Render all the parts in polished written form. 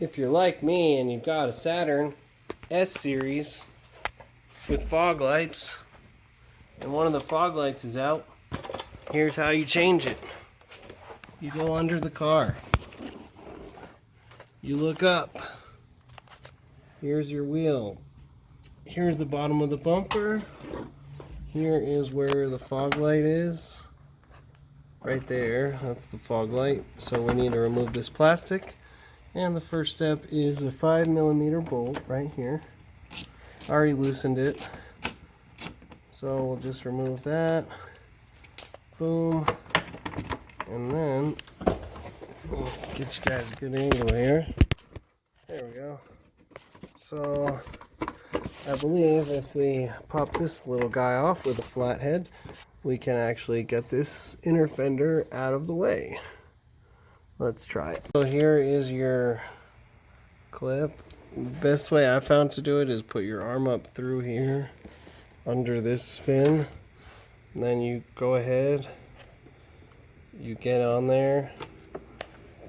If you're like me and you've got a Saturn S series with fog lights and one of the fog lights is out, here's how you change it. You go under the car. You look up. Here's your wheel. Here's the bottom of the bumper. Here is where the fog light is. Right there, that's the fog light. So we need to remove this plastic. And the first step is a 5mm bolt right here. I already loosened it. So we'll just remove that. Boom. And then, let's get you guys a good angle here. There we go. So, I believe if we pop this little guy off with a flat head, we can actually get this inner fender out of the way. Let's try it. So here is your clip. The best way I found to do it is put your arm up through here under this spin, and then you go ahead, you get on there,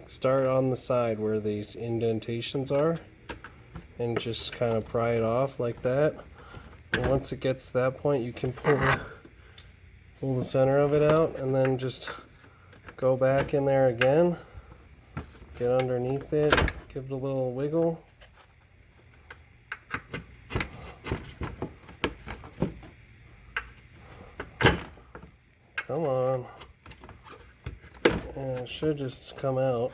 start on the side where these indentations are, and just kind of pry it off like that. And once it gets to that point, you can pull the center of it out, and then just go back in there again, get underneath it, give it a little wiggle. Come on. And it should just come out.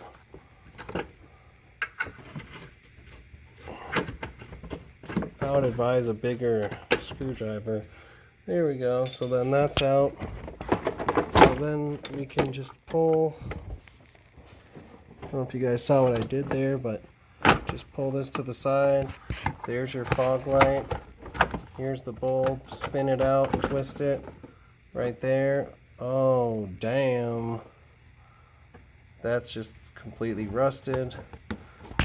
I would advise a bigger screwdriver. There we go. So then that's out. So then we can just pull. I don't know if you guys saw what I did there, but just pull this to the side. There's your fog light. Here's the bulb. Spin it out, twist it right there. Oh, damn. That's just completely rusted.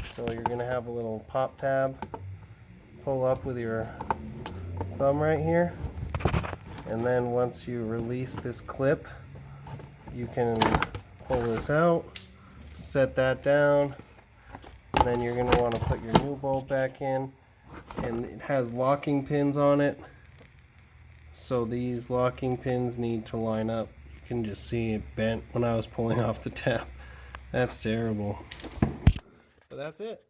So you're going to have a little pop tab. Pull up with your thumb right here. And then once you release this clip, you can pull this out, set that down, and then you're going to want to put your new bulb back in. And it has locking pins on it. So these locking pins need to line up. You can just see it bent when I was pulling off the tab. That's terrible. But that's it.